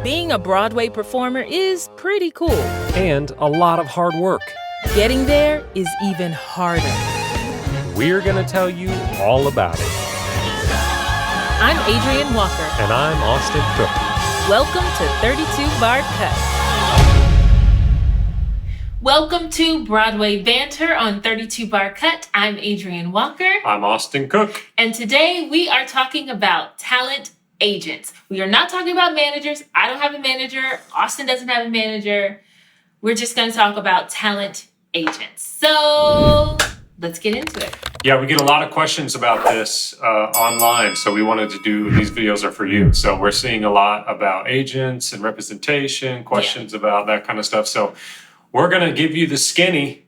Being a Broadway performer is pretty cool. And a lot of hard work. Getting there is even harder. We're going to tell you all about it. I'm Adrienne Walker. And I'm Austin Cook. Welcome to 32 Bar Cut. Welcome to Broadway Banter on 32 Bar Cut. I'm Adrienne Walker. I'm Austin Cook. And today we are talking about talent agents. We are not talking about managers. I don't have a manager. Austin doesn't have a manager. We're just going to talk about talent agents. So let's get into it. Yeah, we get a lot of questions about this online, so we wanted to do, these videos are for you. So we're seeing a lot about agents and representation, questions about that kind of stuff. So we're going to give you the skinny.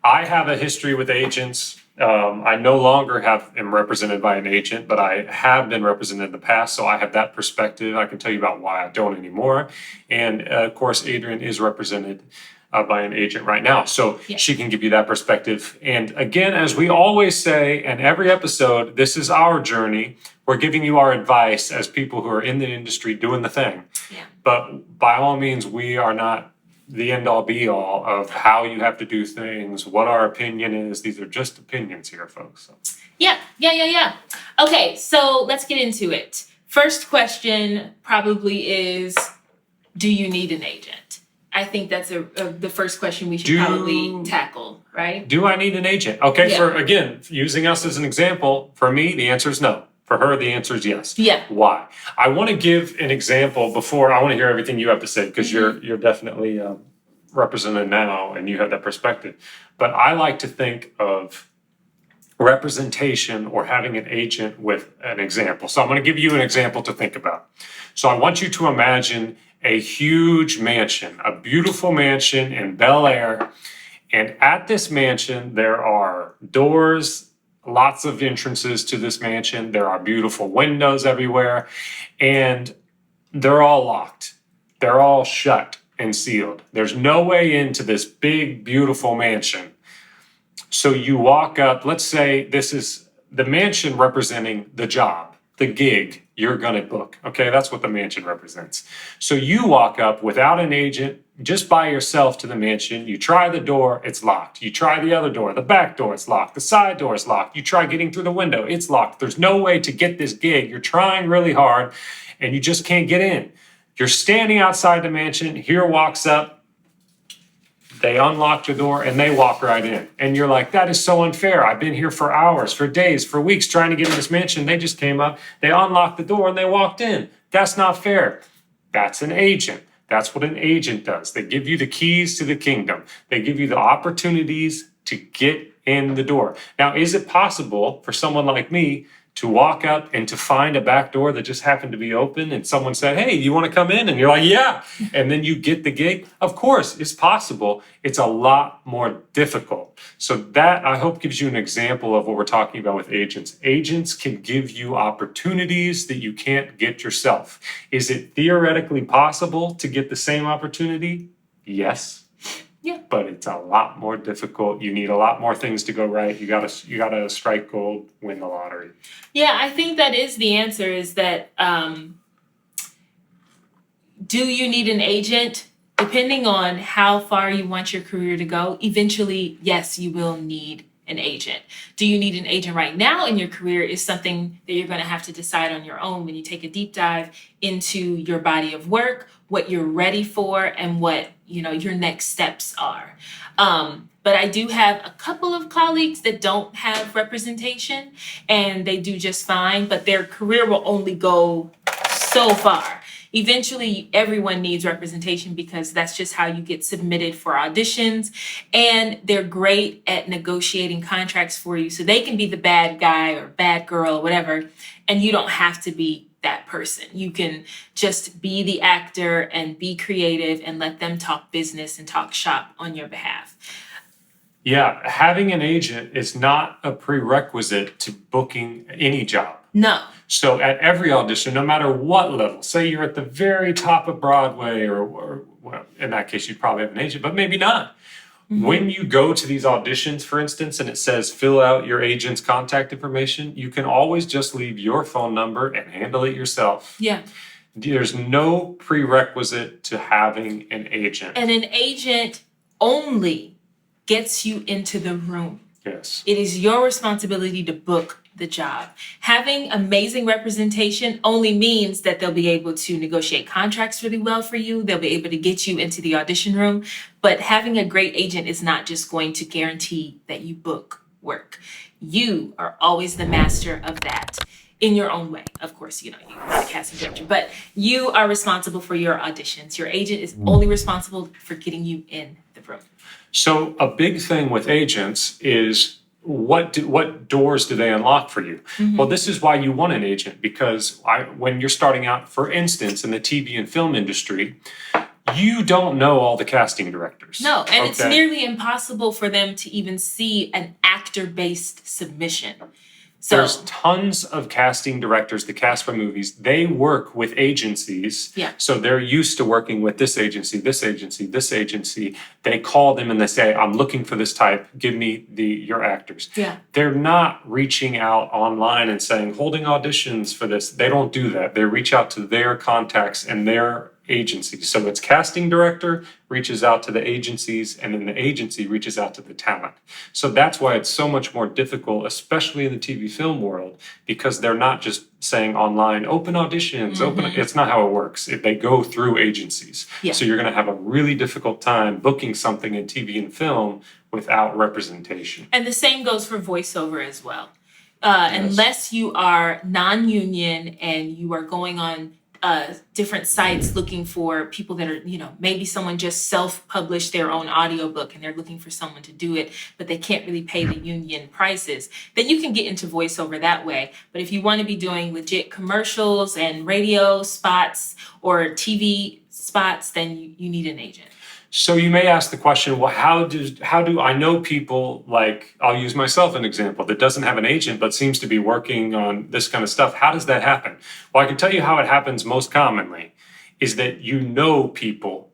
I have a history with agents. I no longer am represented by an agent, but I have been represented in the past, so I have that perspective. I can tell you about why I don't anymore. And of course, Adrienne is represented by an agent right now, so she can give you that perspective. And again, as we always say in every episode, this is our journey. We're giving you our advice as people who are in the industry doing the thing. Yeah. But by all means, we are not the end all be all of how you have to do things, what our opinion is. These are just opinions here, folks. So. Yeah. Okay, so let's get into it. First question probably is, do you need an agent? I think that's the first question we should probably tackle, right? Do I need an agent? Okay, for using us as an example, for me, the answer is no. For her, the answer is yes. Yeah. Why? I want to give an example before. I want to hear everything you have to say because you're definitely represented now and you have that perspective. But I like to think of representation or having an agent with an example. So I'm going to give you an example to think about. So I want you to imagine a huge mansion, a beautiful mansion in Bel Air. And at this mansion, there are doors, lots of entrances to this mansion. There are beautiful windows everywhere, and they're all locked. They're all shut and sealed. There's no way into this big, beautiful mansion. So you walk up, let's say this is the mansion representing the job, the gig you're going to book. Okay, that's what the mansion represents. So you walk up without an agent, just by yourself to the mansion. You try the door, it's locked. You try the other door, the back door, it's locked. The side door is locked. You try getting through the window, it's locked. There's no way to get this gig. You're trying really hard and you just can't get in. You're standing outside the mansion. Here walks up. They unlock the door and they walk right in. And you're like, that is so unfair. I've been here for hours, for days, for weeks trying to get in this mansion. They just came up, they unlocked the door and they walked in. That's not fair. That's an agent. That's what an agent does. They give you the keys to the kingdom. They give you the opportunities to get in the door. Now, is it possible for someone like me to walk up and to find a back door that just happened to be open and someone said, hey, you want to come in? And you're like, yeah. And then you get the gig. Of course, it's possible. It's a lot more difficult. So that, I hope, gives you an example of what we're talking about with agents. Agents can give you opportunities that you can't get yourself. Is it theoretically possible to get the same opportunity? Yes. Yeah. But it's a lot more difficult. You need a lot more things to go right. You gotta strike gold, win the lottery. Yeah, I think that is the answer, is that do you need an agent? Depending on how far you want your career to go, eventually, yes, you will need an agent. Do you need an agent right now in your career is something that you're going to have to decide on your own when you take a deep dive into your body of work, what you're ready for, and what your next steps are. But I do have a couple of colleagues that don't have representation and they do just fine, but their career will only go so far. Eventually, everyone needs representation because that's just how you get submitted for auditions. And they're great at negotiating contracts for you. So they can be the bad guy or bad girl, whatever, and you don't have to be that person. You can just be the actor and be creative and let them talk business and talk shop on your behalf. Yeah, having an agent is not a prerequisite to booking any job. No. So at every audition, no matter what level, say you're at the very top of Broadway or well, in that case, you'd probably have an agent, but maybe not. Mm-hmm. When you go to these auditions, for instance, and it says fill out your agent's contact information, you can always just leave your phone number and handle it yourself. Yeah. There's no prerequisite to having an agent. And an agent only gets you into the room. Yes. It is your responsibility to book the job. Having amazing representation only means that they'll be able to negotiate contracts really well for you. They'll be able to get you into the audition room. But having a great agent is not just going to guarantee that you book work. You are always the master of that in your own way. Of course, you're not a casting director, but you are responsible for your auditions. Your agent is only responsible for getting you in the room. So a big thing with agents is what doors do they unlock for you? Well, this is why you want an agent, because when you're starting out, for instance, in the TV and film industry, you don't know all the casting directors. No, and it's nearly impossible for them to even see an actor-based submission. So There's tons of casting directors that cast for movies. They work with agencies. Yeah. So they're used to working with this agency, this agency, this agency. They call them and they say, I'm looking for this type. Give me your actors. Yeah. They're not reaching out online and saying, holding auditions for this. They don't do that. They reach out to their contacts and their agencies. So it's casting director reaches out to the agencies, and then the agency reaches out to the talent. So that's why it's so much more difficult, especially in the TV film world, because they're not just saying online, open auditions, open. It's not how it works. They go through agencies. Yeah. So you're going to have a really difficult time booking something in TV and film without representation. And the same goes for voiceover as well. Unless you are non-union and you are going on different sites looking for people that are, maybe someone just self-published their own audiobook and they're looking for someone to do it, but they can't really pay the union prices, then you can get into voiceover that way. But if you want to be doing legit commercials and radio spots or TV spots, then you need an agent. So you may ask the question, well, how do I know people, like, I'll use myself as an example, that doesn't have an agent but seems to be working on this kind of stuff? How does that happen? Well, I can tell you how it happens most commonly is that you know people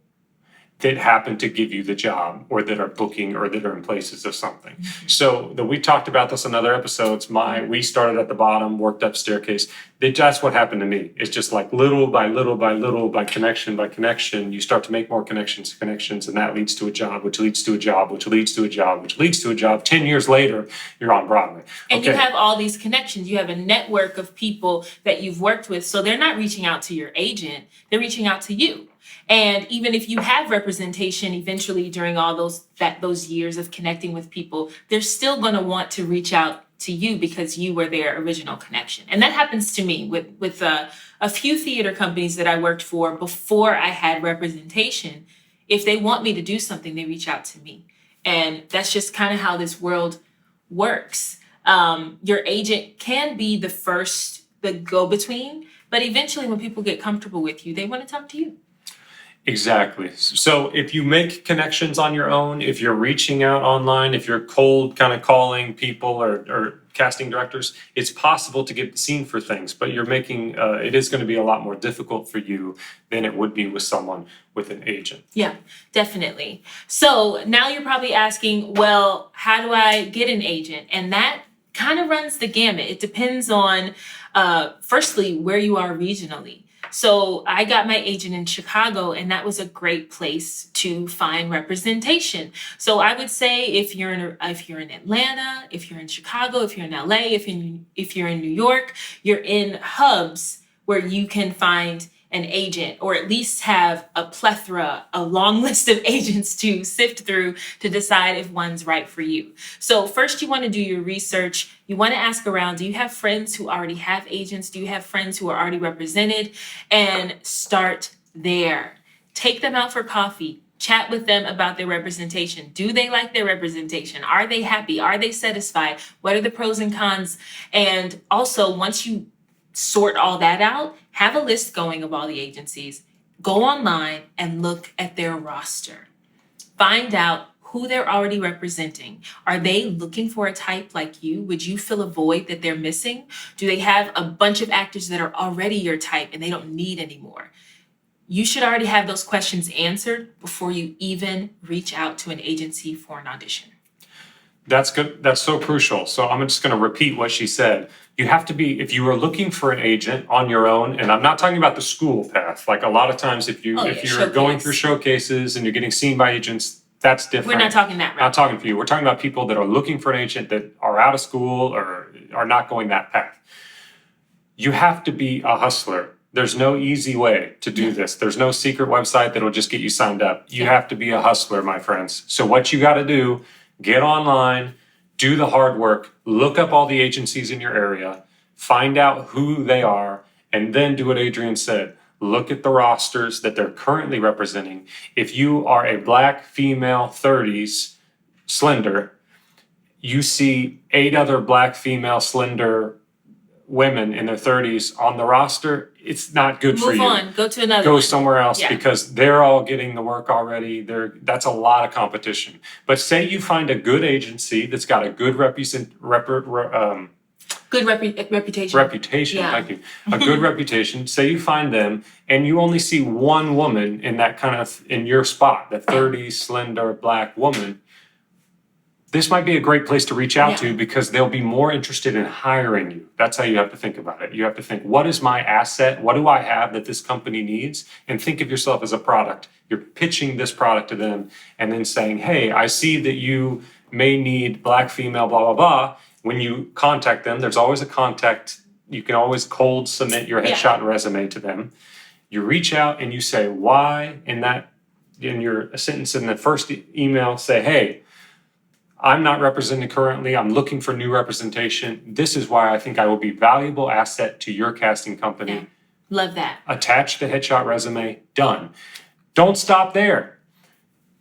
that happen to give you the job or that are booking or that are in places of something. So we talked about this in other episodes. We started at the bottom, worked up staircase. That's what happened to me. It's just like little by little by little, by connection, you start to make more connections, and that leads to a job, which leads to a job, which leads to a job, which leads to a job. 10 years later, you're on Broadway. And you have all these connections. You have a network of people that you've worked with. So they're not reaching out to your agent, they're reaching out to you. And even if you have representation eventually during all those years of connecting with people, they're still going to want to reach out to you because you were their original connection. And that happens to me with a few theater companies that I worked for before I had representation. If they want me to do something, they reach out to me. And that's just kind of how this world works. Your agent can be the go-between, but eventually when people get comfortable with you, they want to talk to you. Exactly. So if you make connections on your own, if you're reaching out online, if you're cold kind of calling people or casting directors, it's possible to get seen for things, but you're making, it is going to be a lot more difficult for you than it would be with someone with an agent. Yeah, definitely. So now you're probably asking, well, how do I get an agent? And that kind of runs the gamut. It depends on, firstly, where you are regionally. So I got my agent in Chicago, and that was a great place to find representation. So I would say if you're in Atlanta, if you're in Chicago, if you're in LA, if you're in New York, you're in hubs where you can find an agent, or at least have a long list of agents to sift through to decide if one's right for you. So first you want to do your research. You want to ask around, do you have friends who already have agents? Do you have friends who are already represented? And start there. Take them out for coffee. Chat with them about their representation. Do they like their representation? Are they happy? Are they satisfied? What are the pros and cons? And also, once you sort all that out, have a list going of all the agencies. Go online and look at their roster. Find out who they're already representing. Are they looking for a type like you? Would you fill a void that they're missing? Do they have a bunch of actors that are already your type and they don't need any more? You should already have those questions answered before you even reach out to an agency for an audition. That's good. That's so crucial. So I'm just going to repeat what she said. You have to be, if you are looking for an agent on your own, and I'm not talking about the school path. Like a lot of times, if you're going through showcases and you're getting seen by agents, that's different. We're not talking that route. Not talking for you. We're talking about people that are looking for an agent that are out of school or are not going that path. You have to be a hustler. There's no easy way to do this. There's no secret website that'll just get you signed up. You have to be a hustler, my friends. So what you got to do, get online, do the hard work, look up all the agencies in your area, find out who they are, and then do what Adrienne said. Look at the rosters that they're currently representing. If you are a Black female 30s slender, you see 8 other Black female slender women in their 30s on the roster, it's not good for you. Move on, go to another Go one. somewhere else because they're all getting the work already. That's a lot of competition. But say you find a good agency that's got a good reputation. Yeah. Thank you. A good reputation. Say you find them and you only see one woman in that kind of, in your spot, the 30 slender Black woman. This might be a great place to reach out to because they'll be more interested in hiring you. That's how you have to think about it. You have to think, what is my asset? What do I have that this company needs? And think of yourself as a product. You're pitching this product to them and then saying, hey, I see that you may need Black female, blah, blah, blah. When you contact them, there's always a contact. You can always cold submit your headshot and resume to them. You reach out and you say why in your sentence in the first email, say, hey, I'm not represented currently. I'm looking for new representation. This is why I think I will be valuable asset to your casting company. Yeah. Love that. Attach the headshot resume. Done. Don't stop there.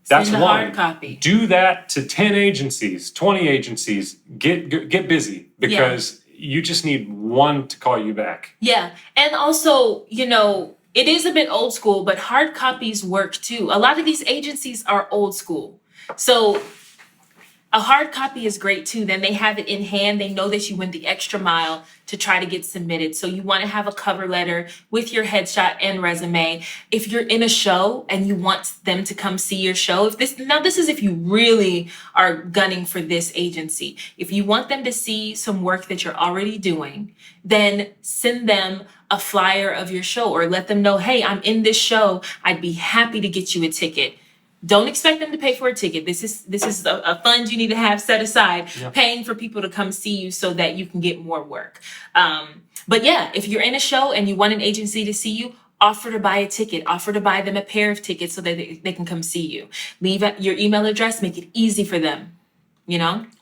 That's Send the one. hard copy. Do that to 10 agencies, 20 agencies. Get busy because you just need one to call you back. Yeah. And also, it is a bit old school, but hard copies work too. A lot of these agencies are old school. So a hard copy is great too. Then they have it in hand. They know that you went the extra mile to try to get submitted. So you want to have a cover letter with your headshot and resume. If you're in a show and you want them to come see your show, this is if you really are gunning for this agency. If you want them to see some work that you're already doing, then send them a flyer of your show or let them know, hey, I'm in this show. I'd be happy to get you a ticket. Don't expect them to pay for a ticket. This is a fund you need to have set aside, paying for people to come see you so that you can get more work. But yeah, if you're in a show and you want an agency to see you, offer to buy a ticket, offer to buy them a pair of tickets so that they can come see you. Leave your email address, make it easy for them,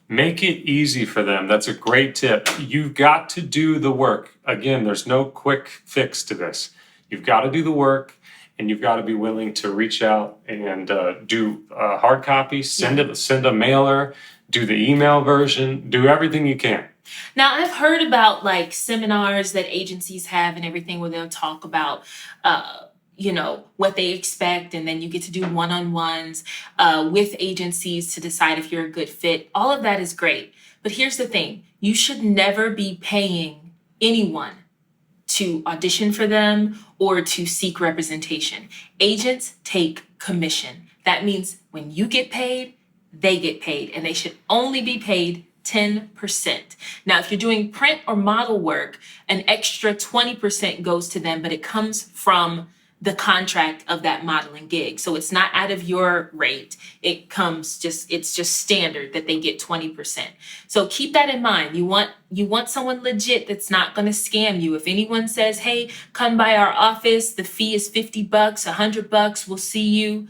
Make it easy for them. That's a great tip. You've got to do the work. Again, there's no quick fix to this. You've got to do the work. And you've got to be willing to reach out and do hard copy, send a mailer, do the email version, do everything you can. Now, I've heard about like seminars that agencies have and everything where they'll talk about, what they expect. And then you get to do one-on-ones with agencies to decide if you're a good fit. All of that is great. But here's the thing. You should never be paying anyone to audition for them or to seek representation. Agents take commission. That means when you get paid, they get paid, and they should only be paid 10%. Now, if you're doing print or model work, an extra 20% goes to them, but it comes from the contract of that modeling gig. So it's not out of your rate. It's just standard that they get 20%. So keep that in mind. You want someone legit that's not going to scam you. If anyone says, hey, come by our office, the fee is $50, $100, we'll see you,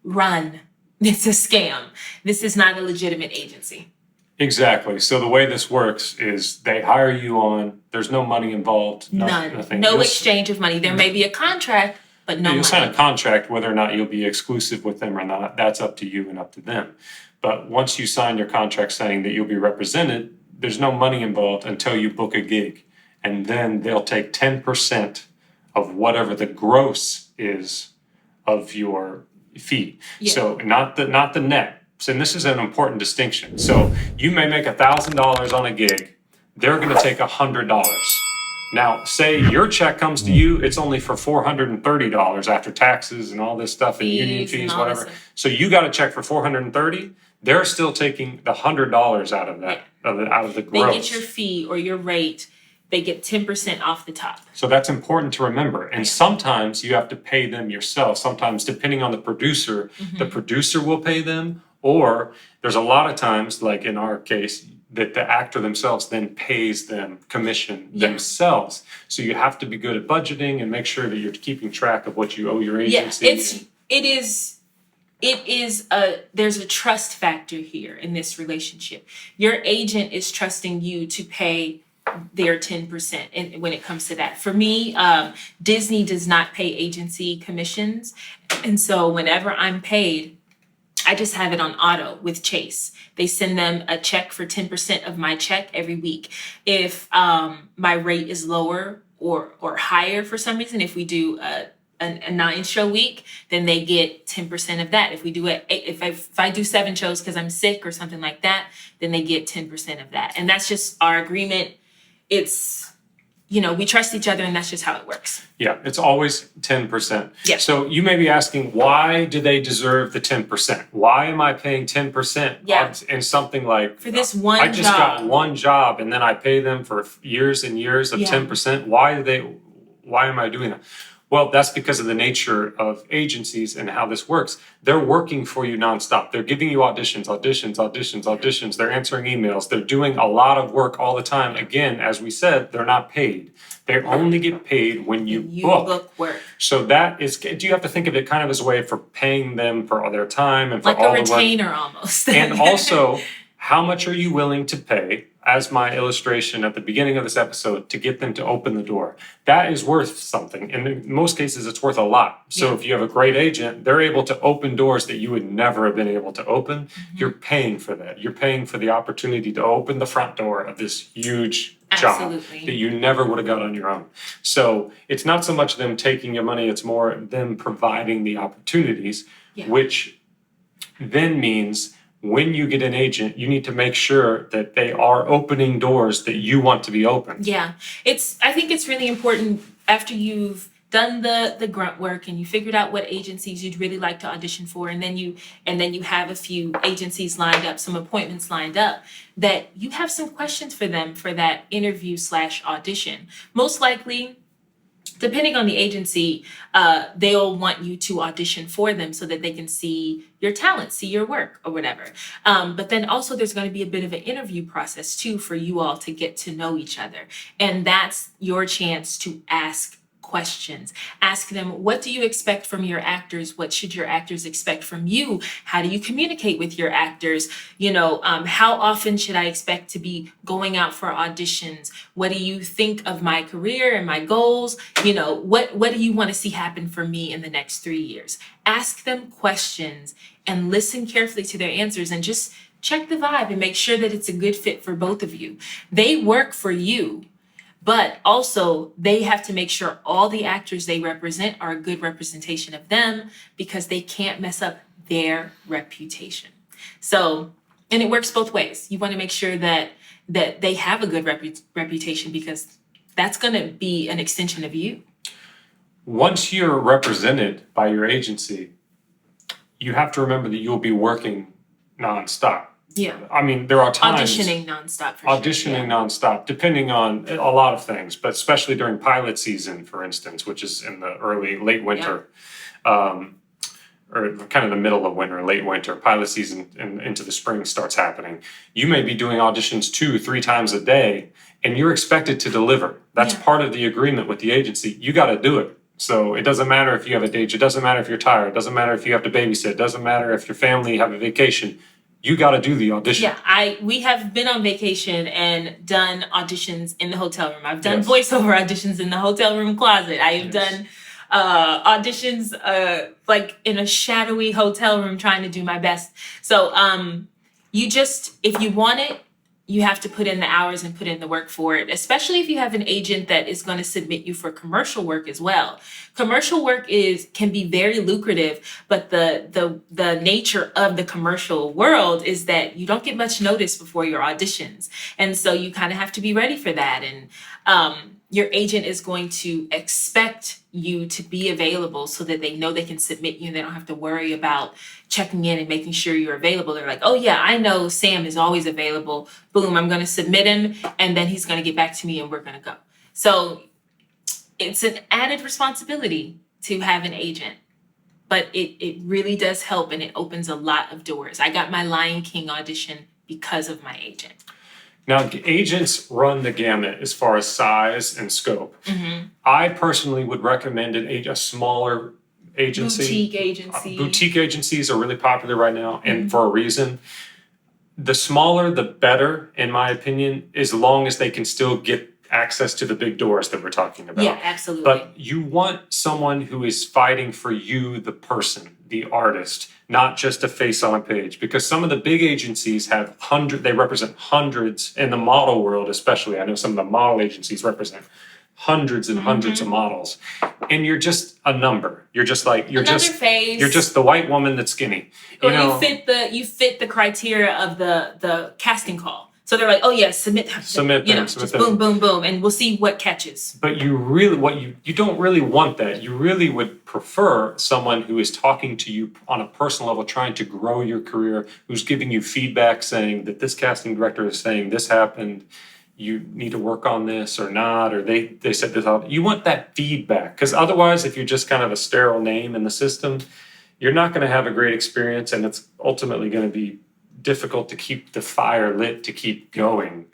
run. It's a scam. This is not a legitimate agency. Exactly. So the way this works is they hire you on, there's no money involved. Nothing. No exchange of money. There may be a contract, but no money. You'll sign a contract, whether or not you'll be exclusive with them or not, that's up to you and up to them. But once you sign your contract saying that you'll be represented, there's no money involved until you book a gig. And then they'll take 10% of whatever the gross is of your fee. Yeah. So not the net. So, and this is an important distinction. So you may make $1,000 on a gig. They're going to take $100. Now, say your check comes to you, it's only for $430 after taxes and all this stuff and union fees, whatever. So you got a check for $430. they're still taking the $100 out of that, out of the gross. They get your fee or your rate. They get 10% off the top. So that's important to remember. And sometimes you have to pay them yourself. Sometimes, depending on the producer will pay them, or there's a lot of times, like in our case, that the actor themselves then pays them commission themselves. So you have to be good at budgeting and make sure that you're keeping track of what you owe your agency. There's a trust factor here in this relationship. Your agent is trusting you to pay their 10%. And when it comes to that, for me, Disney does not pay agency commissions. And so whenever I'm paid, I just have it on auto with Chase. They send them a check for 10% of my check every week. If my rate is lower or higher for some reason, if we do a 9-show week, then they get 10% of that. If we do if I do 7 shows because I'm sick or something like that, then they get 10% of that. And that's just our agreement. It's, we trust each other, and that's just how it works. Yeah, it's always 10%. Yeah. So you may be asking, why do they deserve the 10%? Why am I paying 10%? Yeah. In something like, for this one job? I just got one job, and then I pay them for years and years of 10%. Why am I doing that? Well, that's because of the nature of agencies and how this works. They're working for you nonstop. They're giving you auditions. They're answering emails. They're doing a lot of work all the time. Again, as we said, they're not paid. They only get paid when you book work. So that is, do you have to think of it kind of as a way for paying them for their time and for like all a the work? retainer almost. And also, how much are you willing to pay, as my illustration at the beginning of this episode, to get them to open the door? That is worth something. And in most cases, it's worth a lot. So if you have a great agent, they're able to open doors that you would never have been able to open. You're paying for that. You're paying for the opportunity to open the front door of this huge job that you never would have got on your own. So it's not so much them taking your money, it's more them providing the opportunities, which then means when you get an agent, you need to make sure that they are opening doors that you want to be open. Yeah. I think it's really important after you've done the grunt work and you figured out what agencies you'd really like to audition for, and then you have a few agencies lined up, some appointments lined up, that you have some questions for them for that interview/audition. Most likely, depending on the agency, they'll want you to audition for them so that they can see your talent, see your work or whatever. But then also there's going to be a bit of an interview process too for you all to get to know each other. And that's your chance to ask questions. Ask them, what do you expect from your actors? What should your actors expect from you? How do you communicate with your actors? How often should I expect to be going out for auditions? What do you think of my career and my goals? What do you want to see happen for me in the next 3 years? Ask them questions and listen carefully to their answers and just check the vibe and make sure that it's a good fit for both of you. They work for you, but also they have to make sure all the actors they represent are a good representation of them, because they can't mess up their reputation. So, and it works both ways. You want to make sure that they have a good reputation, because that's going to be an extension of you. Once you're represented by your agency, you have to remember that you'll be working nonstop. Yeah. I mean, there are times auditioning nonstop nonstop, depending on a lot of things, but especially during pilot season, for instance, which is in the late winter, or kind of the middle of winter, late winter. Pilot season and into the spring starts happening. You may be doing auditions 2-3 times a day, and you're expected to deliver. That's part of the agreement with the agency. You got to do it. So it doesn't matter if you have a date. It doesn't matter if you're tired. It doesn't matter if you have to babysit. It doesn't matter if your family have a vacation. You got to do the audition. Yeah, we have been on vacation and done auditions in the hotel room. I've done voiceover auditions in the hotel room closet. I have done auditions like in a shadowy hotel room trying to do my best. So if you want it, you have to put in the hours and put in the work for it, especially if you have an agent that is going to submit you for commercial work as well. Commercial work can be very lucrative, but the nature of the commercial world is that you don't get much notice before your auditions. And so you kind of have to be ready for that. And your agent is going to expect you to be available so that they know they can submit you and they don't have to worry about checking in and making sure you're available. They're like, oh yeah, I know Sam is always available. Boom, I'm going to submit him and then he's going to get back to me and we're going to go. So it's an added responsibility to have an agent, but it really does help and it opens a lot of doors. I got my Lion King audition because of my agent. Now, agents run the gamut as far as size and scope. I personally would recommend a smaller agency. Boutique agency. Boutique agencies are really popular right now, and for a reason. The smaller, the better, in my opinion, as long as they can still get access to the big doors that we're talking about. Yeah, absolutely. But you want someone who is fighting for you, the person, the artist, not just a face on a page. Because some of the big agencies have they represent hundreds in the model world, especially. I know some of the model agencies represent hundreds and hundreds of models. And you're just a number. You're just like face. You're just the white woman that's skinny. You fit the criteria of the casting call. So they're like, oh yeah, submit them. Boom, boom, boom, and we'll see what catches. But you don't really want that. You really would prefer someone who is talking to you on a personal level, trying to grow your career, who's giving you feedback saying that this casting director is saying this happened, you need to work on this or not, or they said this out. You want that feedback, because otherwise, if you're just kind of a sterile name in the system, you're not going to have a great experience, and it's ultimately going to be difficult to keep the fire lit, to keep going.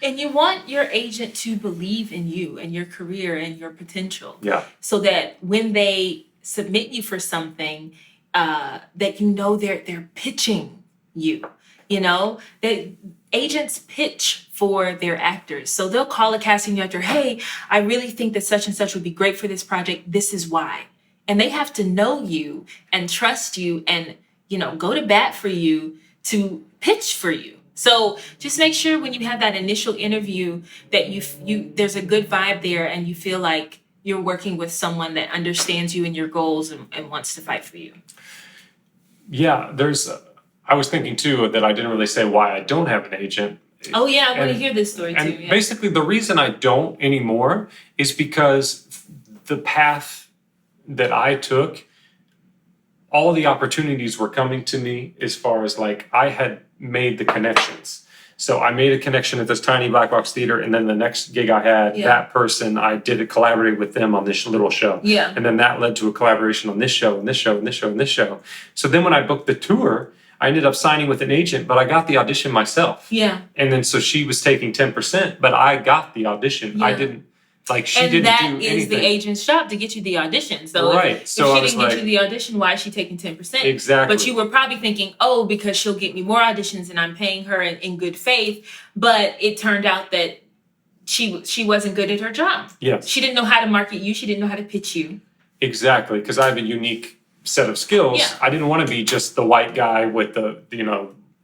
And you want your agent to believe in you and your career and your potential. Yeah. So that when they submit you for something, that you know they're pitching you. You know, that agents pitch for their actors. So they'll call a casting director, hey, I really think that such and such would be great for this project. This is why. And they have to know you and trust you and, go to bat for you to pitch for you. So just make sure when you have that initial interview that you there's a good vibe there and you feel like you're working with someone that understands you and your goals and wants to fight for you. Yeah, I was thinking too that I didn't really say why I don't have an agent. Oh yeah, I want to hear this story too. And basically the reason I don't anymore is because the path that I took, all the opportunities were coming to me as far as like I had made the connections. So I made a connection at this tiny black box theater, and then the next gig I had, that person, I did collaborate with them on this little show. Yeah. And then that led to a collaboration on this show, and this show, and this show, and this show. So then when I booked the tour, I ended up signing with an agent, but I got the audition myself. Yeah. And then so she was taking 10%, but I got the audition. Yeah. I didn't. She and didn't that do is anything. the agent's job to get you the audition. So right. if So she didn't get you the audition, why is she taking 10%? Exactly. But you were probably thinking, oh, because she'll get me more auditions and I'm paying her in good faith. But it turned out that she wasn't good at her job. Yes. She didn't know how to market you. She didn't know how to pitch you. Exactly, because I have a unique set of skills. Yeah. I didn't want to be just the white guy with the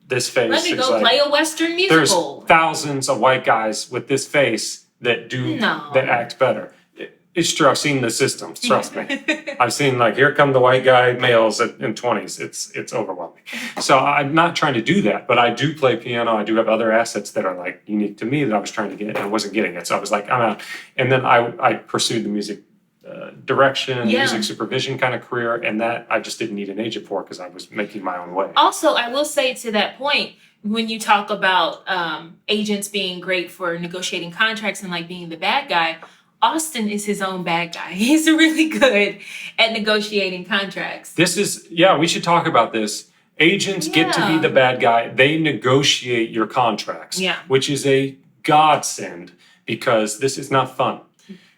this face. Let me go play a Western musical. There's thousands of white guys with this face that that act better. It's true. I've seen the systems. Trust me. I've seen here come the white guy males in 20s. It's overwhelming. So I'm not trying to do that, but I do play piano. I do have other assets that are unique to me that I was trying to get and I wasn't getting it. So I was like, I'm out. And then I pursued the music direction, music supervision kind of career, and that I just didn't need an agent for because I was making my own way. Also, I will say to that point, when you talk about agents being great for negotiating contracts and being the bad guy, Austin is his own bad guy. He's really good at negotiating contracts. We should talk about this. Agents get to be the bad guy. They negotiate your contracts, which is a godsend because this is not fun.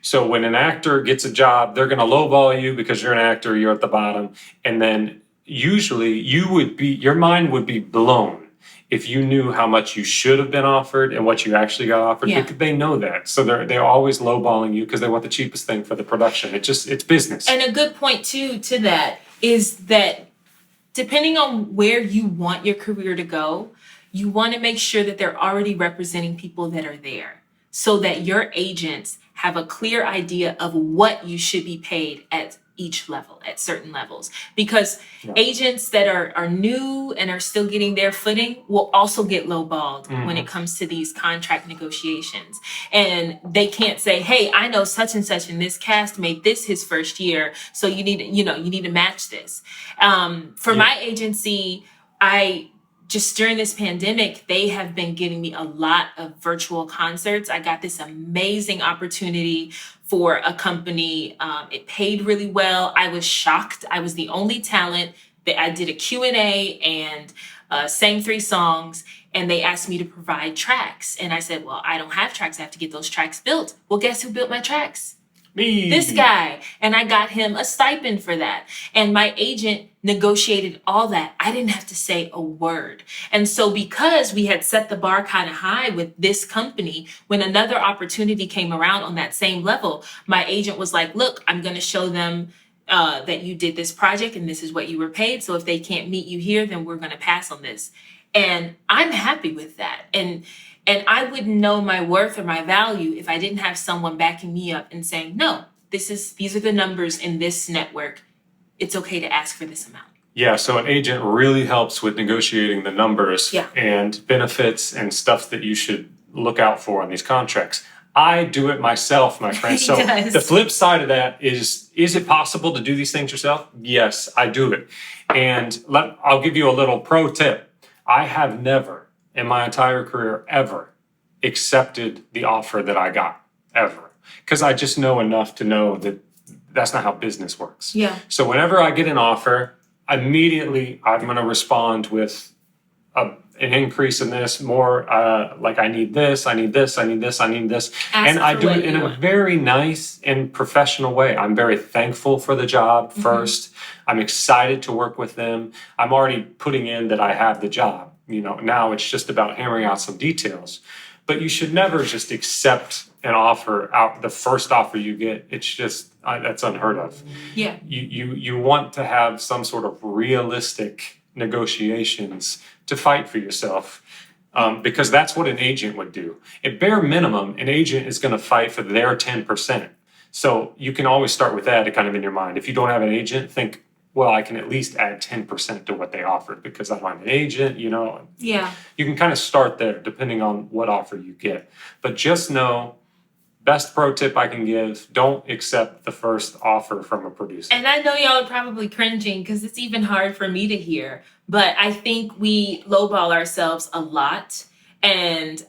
So when an actor gets a job, they're going to lowball you because you're an actor, you're at the bottom. And then usually your mind would be blown if you knew how much you should have been offered and what you actually got offered. Yeah. Because they know that. So they're always lowballing you because they want the cheapest thing for the production. It's business. And a good point too to that is that depending on where you want your career to go, you want to make sure that they're already representing people that are there so that your agents have a clear idea of what you should be paid at each level at certain levels, because Yeah. agents that are new and are still getting their footing will also get lowballed when it comes to these contract negotiations. And they can't say, hey, I know such and such in this cast made this his first year, so you need to match this. For my agency, I just during this pandemic, they have been giving me a lot of virtual concerts. I got this amazing opportunity for a company. It paid really well. I was shocked. I was the only talent that I did a Q&A and sang 3 songs, and they asked me to provide tracks. And I said, well, I don't have tracks. I have to get those tracks built. Well, guess who built my tracks? Me. This guy. And I got him a stipend for that. And my agent negotiated all that. I didn't have to say a word. And so because we had set the bar kind of high with this company, when another opportunity came around on that same level, my agent was like, look, I'm going to show them that you did this project and this is what you were paid. So if they can't meet you here, then we're going to pass on this. And I'm happy with that. And I wouldn't know my worth or my value if I didn't have someone backing me up and saying, no, these are the numbers in this network. It's okay to ask for this amount. Yeah, so an agent really helps with negotiating the numbers and benefits and stuff that you should look out for on these contracts. I do it myself, my friend. So the flip side of that is it possible to do these things yourself? Yes, I do it. And I'll give you a little pro tip. I have never in my entire career ever accepted the offer that I got, ever. Because I just know enough to know that that's not how business works. Yeah. So whenever I get an offer, immediately I'm going to respond with an increase in this, more like I need this, I need this, I need this, I need this. And I do it in a very nice and professional way. I'm very thankful for the job first. I'm excited to work with them. I'm already putting in that I have the job. Now it's just about hammering out some details. But you should never just accept an offer out, the first offer you get. It's just, that's unheard of. Yeah. You want to have some sort of realistic negotiations to fight for yourself, because that's what an agent would do. At bare minimum, an agent is going to fight for their 10%. So you can always start with that kind of in your mind. If you don't have an agent, think, well, I can at least add 10% to what they offered because I don't have an agent, Yeah. You can kind of start there depending on what offer you get. But just know, best pro tip I can give, don't accept the first offer from a producer. And I know y'all are probably cringing because it's even hard for me to hear, but I think we lowball ourselves a lot. And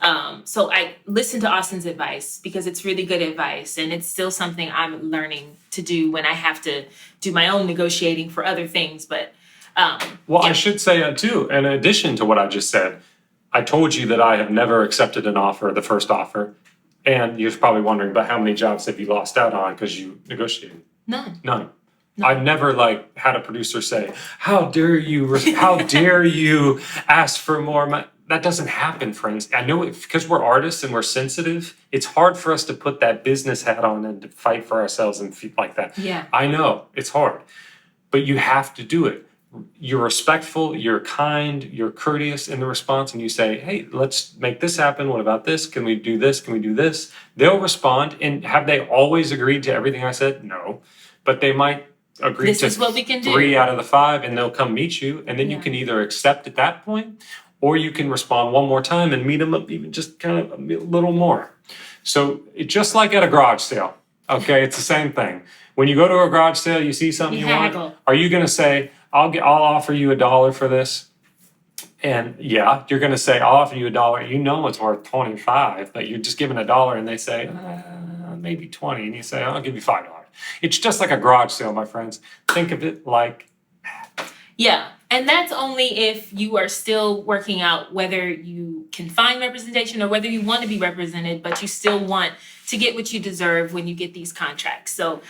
so I listen to Austin's advice because it's really good advice. And it's still something I'm learning to do when I have to do my own negotiating for other things. But I should say too, in addition to what I just said, I told you that I have never accepted an offer, the first offer. And you're probably wondering, but how many jobs have you lost out on because you negotiated? None. None. I've never had a producer say, how dare you ask for more money? That doesn't happen, friends. I know because we're artists and we're sensitive, it's hard for us to put that business hat on and to fight for ourselves and feel like that. Yeah. I know it's hard, but you have to do it. You're respectful, you're kind, you're courteous in the response, and you say, hey, let's make this happen. What about this? Can we do this? Can we do this? They'll respond. And have they always agreed to everything I said? No. But they might agree This to is what we can do. 3 out of the 5, and they'll come meet you. And then you can either accept at that point, or you can respond one more time and meet them up even just kind of a little more. So it's just like at a garage sale. Okay, it's the same thing. When you go to a garage sale, you see something you want. Are you going to say, I'll offer you $1 for this? And yeah, you're going to say, I'll offer you $1. You know it's worth 25, but you're just giving $1, and they say maybe 20, and you say, I'll give you $5. It's just like a garage sale, my friends. Think of it like that. Yeah. And that's only if you are still working out whether you can find representation or whether you want to be represented, but you still want to get what you deserve when you get these contracts. So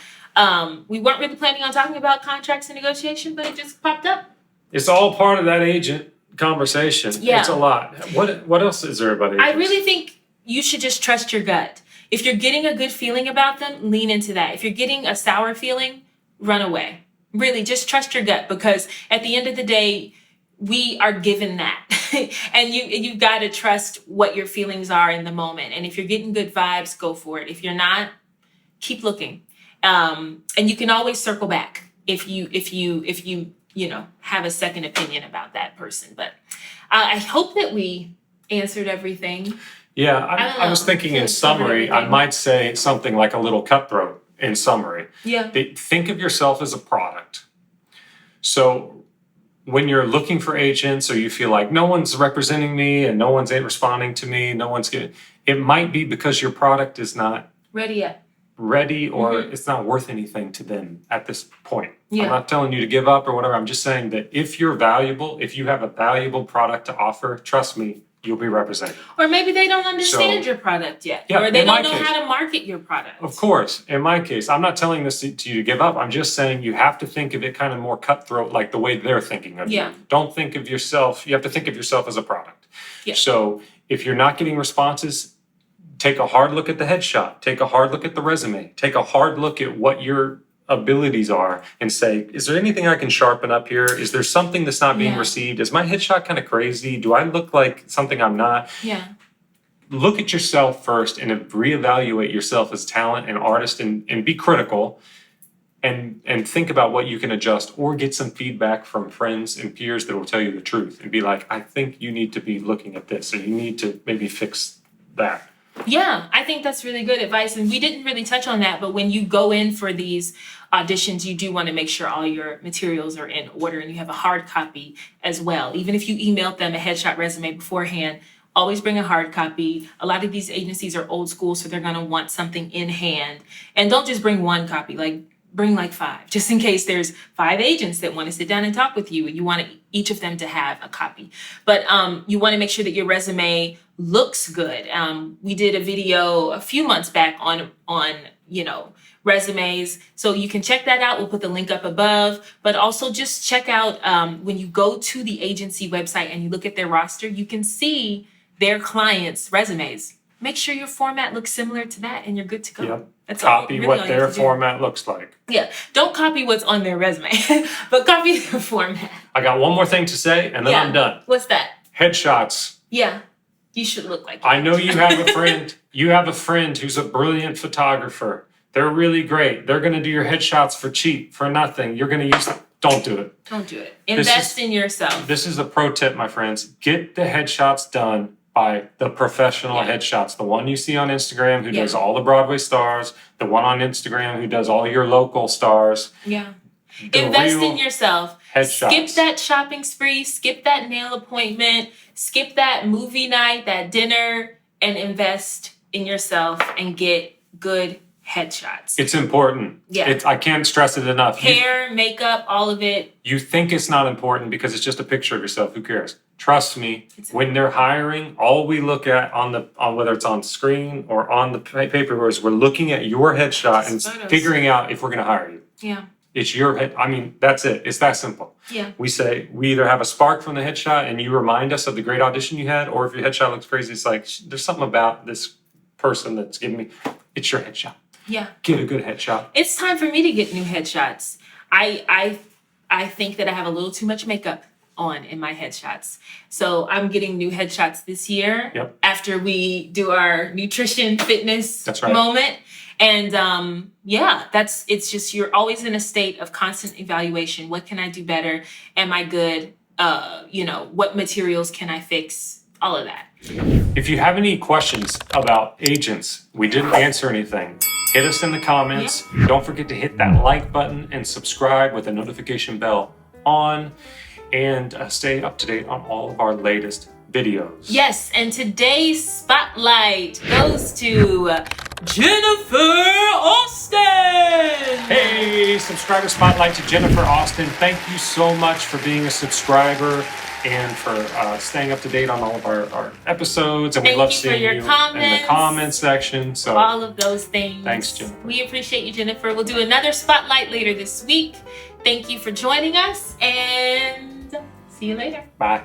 we weren't really planning on talking about contracts and negotiation, but it just popped up. It's all part of that agent conversation. Yeah. It's a lot. What else is there about agents? I really think you should just trust your gut. If you're getting a good feeling about them, lean into that. If you're getting a sour feeling, run away. Really, just trust your gut, because at the end of the day, we are given that. And you've got to trust what your feelings are in the moment. And if you're getting good vibes, go for it. If you're not, keep looking. And you can always circle back if you have a second opinion about that person. But I hope that we answered everything. Yeah, don't I was know. thinking in summary, I might say something like a little cutthroat in summary. Yeah. Think of yourself as a product. So when you're looking for agents or you feel like no one's representing me and no one's responding to me, it might be because your product is not Ready yet. ready or it's not worth anything to them at this point. Yeah. I'm not telling you to give up or whatever. I'm just saying that if you're valuable, if you have a valuable product to offer, trust me, you'll be represented. Or maybe they don't understand your product yet. Yeah, or they in don't my know case. how to market your product. Of course, in my case, I'm not telling this to you to give up. I'm just saying you have to think of it kind of more cutthroat, like the way they're thinking of Yeah. you. Don't think of yourself, you have to think of yourself as a product. Yeah. So if you're not getting responses, take a hard look at the headshot, take a hard look at the resume, take a hard look at what your abilities are and say, is there anything I can sharpen up here? Is there something that's not being Yeah. received? Is my headshot kind of crazy? Do I look like something I'm not? Yeah. Look at yourself first and reevaluate yourself as talent and artist and be critical and think about what you can adjust or get some feedback from friends and peers that will tell you the truth and be like, I think you need to be looking at this or you need to maybe fix that. Yeah, I think that's really good advice. And we didn't really touch on that, but when you go in for these auditions, you do want to make sure all your materials are in order and you have a hard copy as well. Even if you emailed them a headshot resume beforehand, always bring a hard copy. A lot of these agencies are old school, so they're going to want something in hand. And don't just bring one copy, bring 5, just in case there's 5 agents that want to sit down and talk with you and you want each of them to have a copy. But you want to make sure that your resume looks good. We did a video a few months back on resumes, so you can check that out. We'll put the link up above, but also just check out when you go to the agency website and you look at their roster, you can see their clients' resumes. Make sure your format looks similar to that and you're good to go. Yep. That's Copy all what their format looks like. Yeah, don't copy what's on their resume, but copy their format. I got one more thing to say and then I'm done. What's that? Headshots. Yeah, you should look like I know you have a friend. You have a friend who's a brilliant photographer. They're really great. They're going to do your headshots for cheap, for nothing. You're going to use them. Don't do it. Don't do it. Invest in yourself. This is a pro tip, my friends. Get the headshots done by the professional headshots. The one you see on Instagram who does all the Broadway stars. The one on Instagram who does all your local stars. Yeah. The Invest real in yourself. headshots. Skip that shopping spree. Skip that nail appointment. Skip that movie night, that dinner, and invest in yourself and get good headshots. It's important. Yeah. I can't stress it enough. Hair, makeup, all of it. You think it's not important because it's just a picture of yourself. Who cares? Trust me, when they're hiring, all we look at on whether it's on screen or on the paper is we're looking at your headshot and photos. figuring out if we're going to hire you. Yeah. It's your head. I mean, that's it. It's that simple. Yeah. We say we either have a spark from the headshot and you remind us of the great audition you had, or if your headshot looks crazy, it's like there's something about this person that's giving me. It's your headshot. Yeah. Get a good headshot. It's time for me to get new headshots. I think that I have a little too much makeup on in my headshots. So I'm getting new headshots this year. Yep. After we do our nutrition fitness That's right. moment. And it's just you're always in a state of constant evaluation. What can I do better? Am I good? What materials can I fix? All of that. If you have any questions about agents, we didn't answer anything, hit us in the comments. Don't forget to hit that like button and subscribe with the notification bell on, and stay up to date on all of our latest videos. Yes, and today's spotlight goes to Jennifer Austin. Hey, subscriber spotlight to Jennifer Austin. Thank you so much for being a subscriber and for staying up to date on all of our episodes. And we love seeing you in the comment section. So all of those things. Thanks, Jennifer. We appreciate you, Jennifer. We'll do another spotlight later this week. Thank you for joining us, and see you later. Bye.